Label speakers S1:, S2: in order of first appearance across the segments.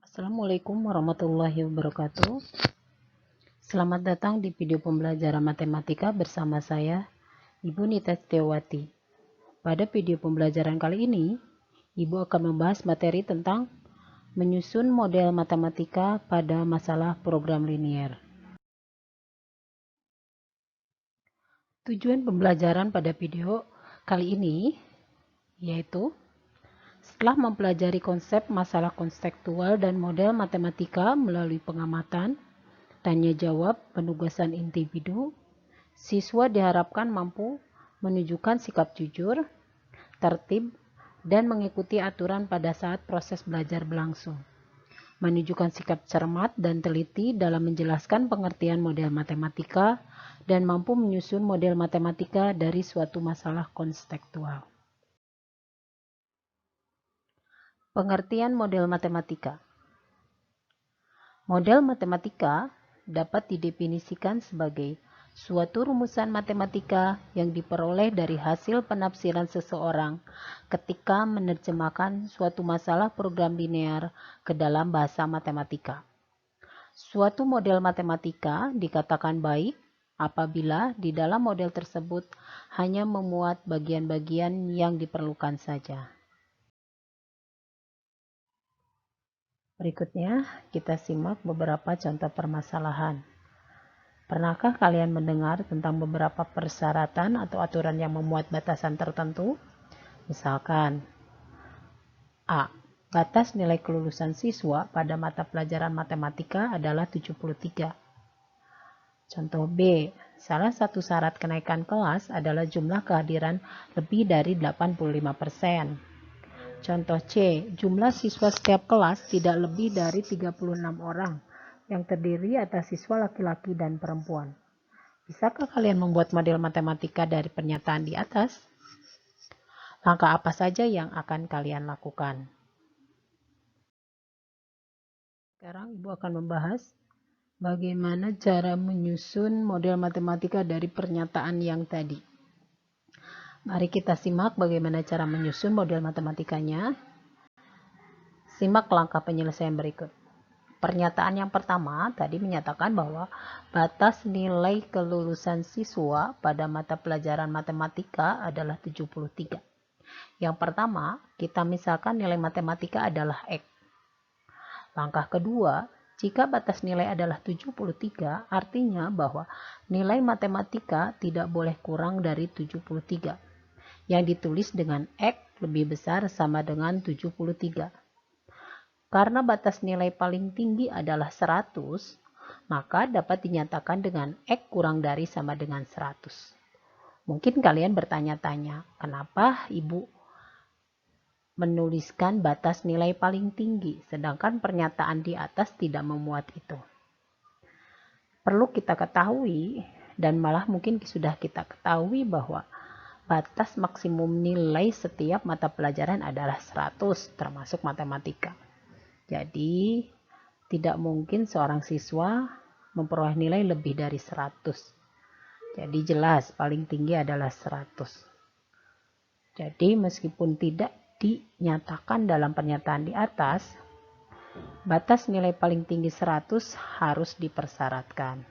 S1: Assalamualaikum warahmatullahi wabarakatuh. Selamat datang di video pembelajaran matematika bersama saya, Ibu Nita Setiawati. Pada video pembelajaran kali ini, Ibu akan membahas materi tentang menyusun model matematika pada masalah program linier. Tujuan pembelajaran pada video kali ini yaitu setelah mempelajari konsep masalah konseptual dan model matematika melalui pengamatan, tanya jawab, penugasan individu, siswa diharapkan mampu menunjukkan sikap jujur, tertib, dan mengikuti aturan pada saat proses belajar berlangsung. Menunjukkan sikap cermat dan teliti dalam menjelaskan pengertian model matematika dan mampu menyusun model matematika dari suatu masalah konseptual. Pengertian model matematika. Model matematika dapat didefinisikan sebagai suatu rumusan matematika yang diperoleh dari hasil penafsiran seseorang ketika menerjemahkan suatu masalah program linear ke dalam bahasa matematika. Suatu model matematika dikatakan baik apabila di dalam model tersebut hanya memuat bagian-bagian yang diperlukan saja. Berikutnya, kita simak beberapa contoh permasalahan. Pernahkah kalian mendengar tentang beberapa persyaratan atau aturan yang memuat batasan tertentu? Misalkan, A. Batas nilai kelulusan siswa pada mata pelajaran matematika adalah 73. Contoh B. Salah satu syarat kenaikan kelas adalah jumlah kehadiran lebih dari 85%. Contoh C, jumlah siswa setiap kelas tidak lebih dari 36 orang yang terdiri atas siswa laki-laki dan perempuan. Bisakah kalian membuat model matematika dari pernyataan di atas? Langkah apa saja yang akan kalian lakukan? Sekarang Ibu akan membahas bagaimana cara menyusun model matematika dari pernyataan yang tadi. Mari kita simak bagaimana cara menyusun model matematikanya. Simak langkah penyelesaian berikut. Pernyataan yang pertama tadi menyatakan bahwa batas nilai kelulusan siswa pada mata pelajaran matematika adalah 73. Yang pertama, kita misalkan nilai matematika adalah X. Langkah kedua, jika batas nilai adalah 73, artinya bahwa nilai matematika tidak boleh kurang dari 73. Yang ditulis dengan X lebih besar sama dengan 73. Karena batas nilai paling tinggi adalah 100, maka dapat dinyatakan dengan X kurang dari sama dengan 100. Mungkin kalian bertanya-tanya, kenapa Ibu menuliskan batas nilai paling tinggi, sedangkan pernyataan di atas tidak memuat itu? Perlu kita ketahui, dan malah mungkin sudah kita ketahui bahwa batas maksimum nilai setiap mata pelajaran adalah 100, termasuk matematika. Jadi, tidak mungkin seorang siswa memperoleh nilai lebih dari 100. Jadi jelas paling tinggi adalah 100. Jadi meskipun tidak dinyatakan dalam pernyataan di atas, batas nilai paling tinggi 100 harus dipersyaratkan.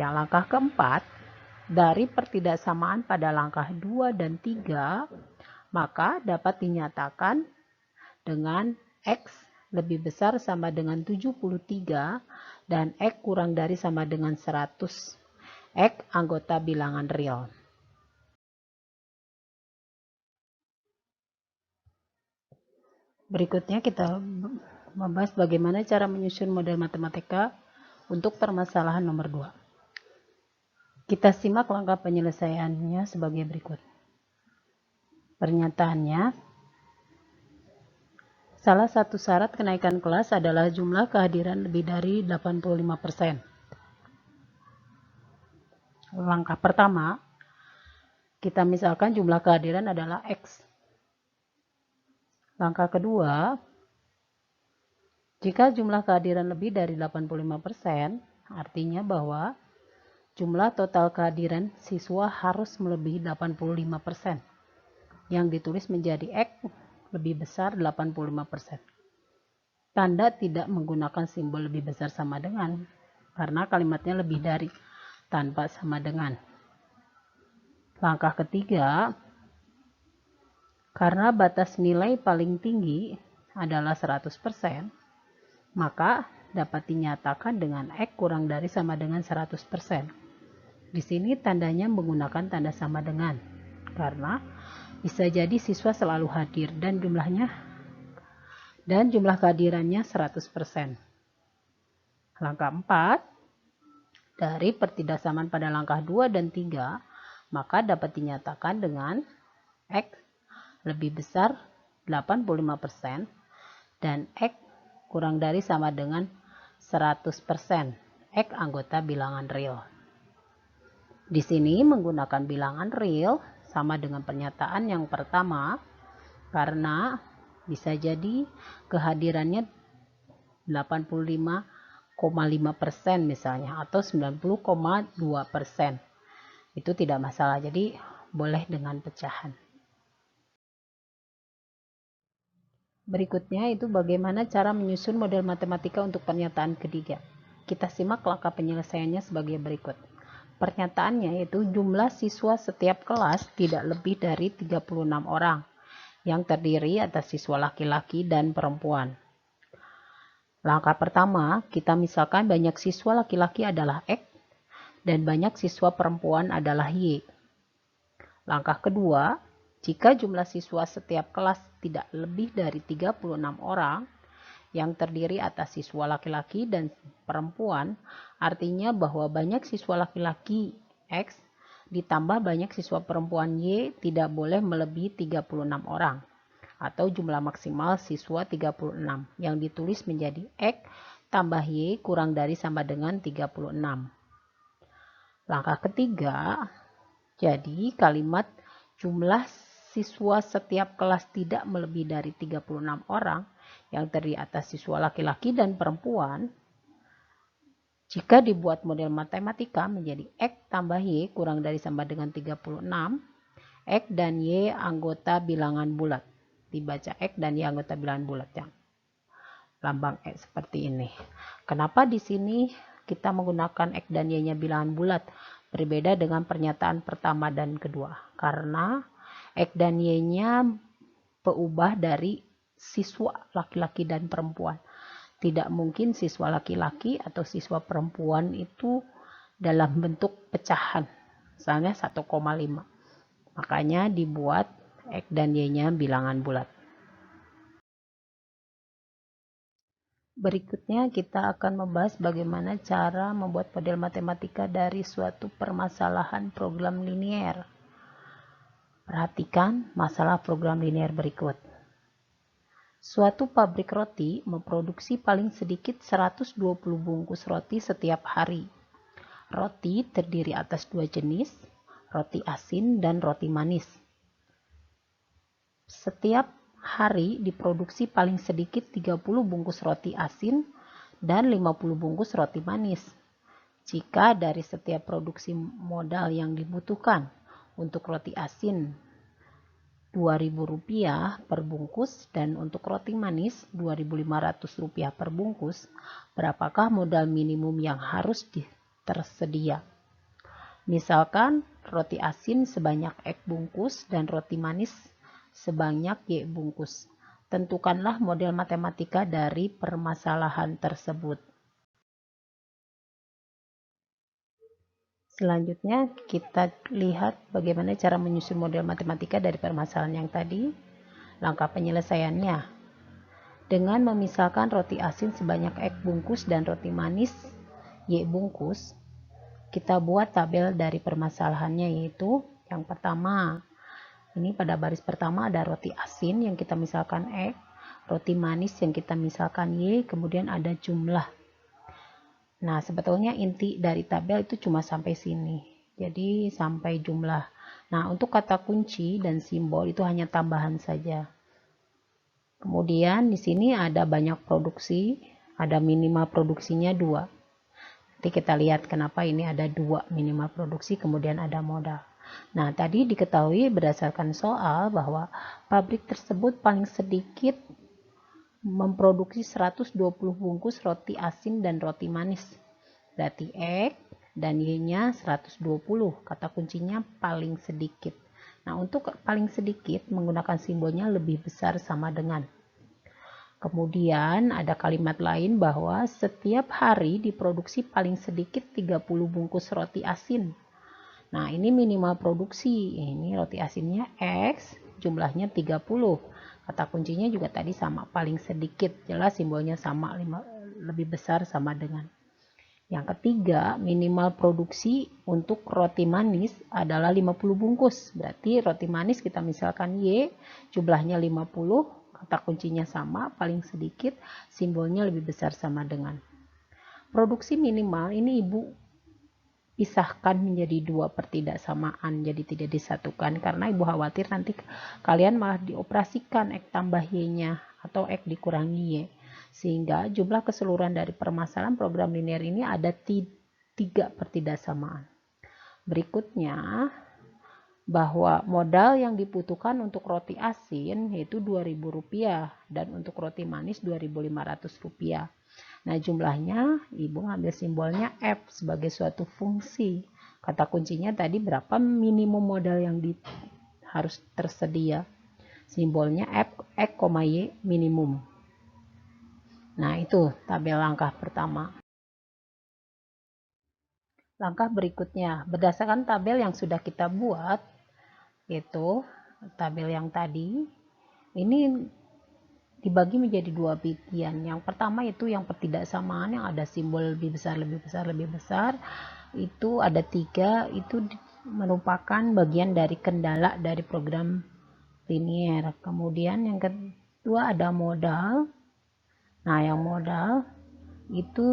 S1: Yang langkah keempat, dari pertidaksamaan pada langkah 2 dan 3, maka dapat dinyatakan dengan X lebih besar sama dengan 73 dan X kurang dari sama dengan 100. X anggota bilangan real. Berikutnya kita membahas bagaimana cara menyusun model matematika untuk permasalahan nomor 2. Kita simak langkah penyelesaiannya sebagai berikut. Pernyataannya, salah satu syarat kenaikan kelas adalah jumlah kehadiran lebih dari 85%. Langkah pertama, kita misalkan jumlah kehadiran adalah X. Langkah kedua, jika jumlah kehadiran lebih dari 85%, artinya bahwa jumlah total kehadiran siswa harus melebihi 85%. Yang ditulis menjadi X lebih besar 85%. tanda tidak menggunakan simbol lebih besar sama dengan, karena kalimatnya lebih dari tanpa sama dengan. Langkah ketiga, karena batas nilai paling tinggi adalah 100%, maka dapat dinyatakan dengan X kurang dari sama dengan 100%. Di sini tandanya menggunakan tanda sama dengan, karena bisa jadi siswa selalu hadir dan jumlah kehadirannya 100%. Langkah 4, dari pertidaksamaan pada langkah 2 dan 3, maka dapat dinyatakan dengan X lebih besar 85% dan X kurang dari sama dengan 100%. X anggota bilangan real. Di sini menggunakan bilangan real sama dengan pernyataan yang pertama, karena bisa jadi kehadirannya 85,5% misalnya, atau 90,2%. Itu tidak masalah, jadi boleh dengan pecahan. Berikutnya itu bagaimana cara menyusun model matematika untuk pernyataan ketiga. Kita simak langkah penyelesaiannya sebagai berikut. Pernyataannya yaitu jumlah siswa setiap kelas tidak lebih dari 36 orang, yang terdiri atas siswa laki-laki dan perempuan. Langkah pertama, kita misalkan banyak siswa laki-laki adalah X dan banyak siswa perempuan adalah Y. Langkah kedua, jika jumlah siswa setiap kelas tidak lebih dari 36 orang, yang terdiri atas siswa laki-laki dan perempuan, artinya bahwa banyak siswa laki-laki X ditambah banyak siswa perempuan Y tidak boleh melebihi 36 orang, atau jumlah maksimal siswa 36, yang ditulis menjadi X tambah Y kurang dari sama dengan 36. Langkah ketiga, jadi kalimat jumlah siswa setiap kelas tidak melebihi dari 36 orang, yang terdiri atas siswa laki-laki dan perempuan, jika dibuat model matematika menjadi X tambah Y kurang dari sama dengan 36, X dan Y anggota bilangan bulat. Dibaca X dan Y anggota bilangan bulat, yang lambang X seperti ini. Kenapa di sini kita menggunakan X dan Y-nya bilangan bulat? Berbeda dengan pernyataan pertama dan kedua. Karena X dan Y-nya peubah dari siswa laki-laki dan perempuan. Tidak mungkin siswa laki-laki atau siswa perempuan itu dalam bentuk pecahan, misalnya 1,5. Makanya dibuat X dan Y-nya bilangan bulat. Berikutnya kita akan membahas bagaimana cara membuat model matematika dari suatu permasalahan program linier. Perhatikan masalah program linier berikut. Suatu pabrik roti memproduksi paling sedikit 120 bungkus roti setiap hari. Roti terdiri atas 2 jenis, roti asin dan roti manis. Setiap hari diproduksi paling sedikit 30 bungkus roti asin dan 50 bungkus roti manis. Jika dari setiap produksi modal yang dibutuhkan untuk roti asin Rp2.000 per bungkus dan untuk roti manis Rp2.500 per bungkus, berapakah modal minimum yang harus tersedia? Misalkan roti asin sebanyak X bungkus dan roti manis sebanyak Y bungkus. Tentukanlah model matematika dari permasalahan tersebut. Selanjutnya kita lihat bagaimana cara menyusun model matematika dari permasalahan yang tadi. Langkah penyelesaiannya, dengan memisahkan roti asin sebanyak X bungkus dan roti manis Y bungkus, kita buat tabel dari permasalahannya, yaitu yang pertama, ini pada baris pertama ada roti asin yang kita misalkan X, roti manis yang kita misalkan Y, kemudian ada jumlah. Nah, sebetulnya inti dari tabel itu cuma sampai sini. Jadi sampai jumlah. Nah, untuk kata kunci dan simbol itu hanya tambahan saja. Kemudian di sini ada banyak produksi, ada minimal produksinya 2. Nanti kita lihat kenapa ini ada 2 minimal produksi, kemudian ada modal. Nah, tadi diketahui berdasarkan soal bahwa pabrik tersebut paling sedikit memproduksi 120 bungkus roti asin dan roti manis. Berarti X dan Y-nya 120. Kata kuncinya paling sedikit. Nah, untuk paling sedikit menggunakan simbolnya lebih besar sama dengan. Kemudian ada kalimat lain bahwa setiap hari diproduksi paling sedikit 30 bungkus roti asin. Nah, ini minimal produksi. Ini roti asinnya X, jumlahnya 30. Kata kuncinya juga tadi sama, paling sedikit. Jelas simbolnya sama, lebih besar sama dengan. Yang ketiga, minimal produksi untuk roti manis adalah 50 bungkus. Berarti roti manis kita misalkan Y, jumlahnya 50. Kata kuncinya sama, paling sedikit, simbolnya lebih besar sama dengan. Produksi minimal ini Ibu pisahkan menjadi 2 pertidaksamaan, jadi tidak disatukan, karena Ibu khawatir nanti kalian malah dioperasikan X tambah Y-nya atau X dikurangi Y. Sehingga jumlah keseluruhan dari permasalahan program linear ini ada 3 pertidaksamaan. Berikutnya, bahwa modal yang dibutuhkan untuk roti asin yaitu Rp2.000 dan untuk roti manis Rp2.500. Nah, jumlahnya Ibu ngambil simbolnya F sebagai suatu fungsi. Kata kuncinya tadi berapa minimum modal yang harus tersedia. Simbolnya F, X, Y minimum. Nah, itu tabel langkah pertama. Langkah berikutnya, berdasarkan tabel yang sudah kita buat, yaitu tabel yang tadi, ini dibagi menjadi 2 bagian. Yang pertama itu yang pertidaksamaan yang ada simbol lebih besar, lebih besar, lebih besar. Itu ada 3, itu merupakan bagian dari kendala dari program linear. Kemudian yang kedua ada modal. Nah, yang modal itu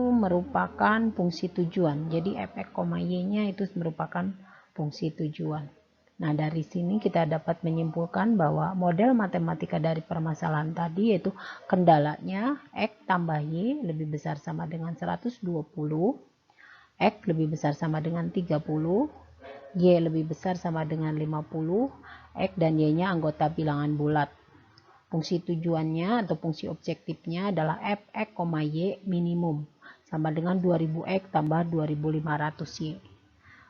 S1: merupakan fungsi tujuan. Jadi F, Y-nya itu merupakan fungsi tujuan. Nah, dari sini kita dapat menyimpulkan bahwa model matematika dari permasalahan tadi yaitu kendalanya X tambah Y lebih besar sama dengan 120, X lebih besar sama dengan 30, Y lebih besar sama dengan 50, X dan Y-nya anggota bilangan bulat. Fungsi tujuannya atau fungsi objektifnya adalah F, X, Y minimum sama dengan 2000X tambah 2500Y.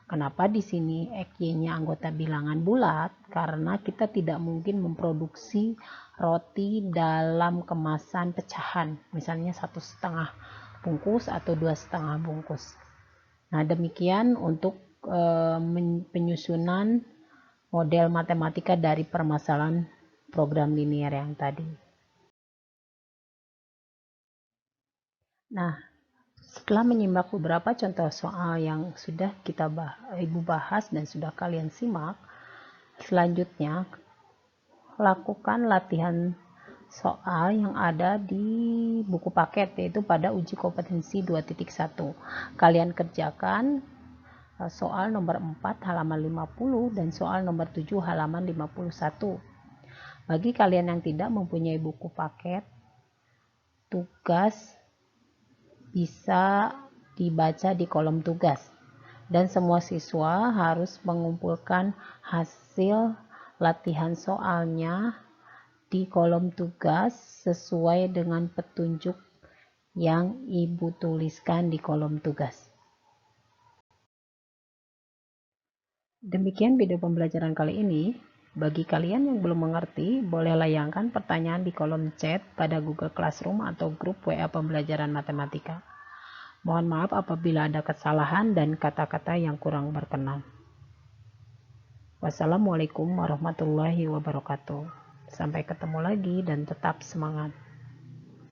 S1: Kenapa di sini X, Y-nya anggota bilangan bulat? Karena kita tidak mungkin memproduksi roti dalam kemasan pecahan, misalnya 1,5 bungkus atau 2,5 bungkus. Nah, demikian untuk penyusunan model matematika dari permasalahan program linear yang tadi. Nah, setelah menyimak beberapa contoh soal yang sudah Ibu bahas dan sudah kalian simak, selanjutnya lakukan latihan soal yang ada di buku paket, yaitu pada uji kompetensi 2.1. Kalian kerjakan soal nomor 4 halaman 50 dan soal nomor 7 halaman 51. Bagi kalian yang tidak mempunyai buku paket, tugas bisa dibaca di kolom tugas. Dan semua siswa harus mengumpulkan hasil latihan soalnya di kolom tugas sesuai dengan petunjuk yang Ibu tuliskan di kolom tugas. Demikian video pembelajaran kali ini. Bagi kalian yang belum mengerti, boleh layangkan pertanyaan di kolom chat pada Google Classroom atau grup WA pembelajaran matematika. Mohon maaf apabila ada kesalahan dan kata-kata yang kurang berkenan. Wassalamualaikum warahmatullahi wabarakatuh. Sampai ketemu lagi dan tetap semangat.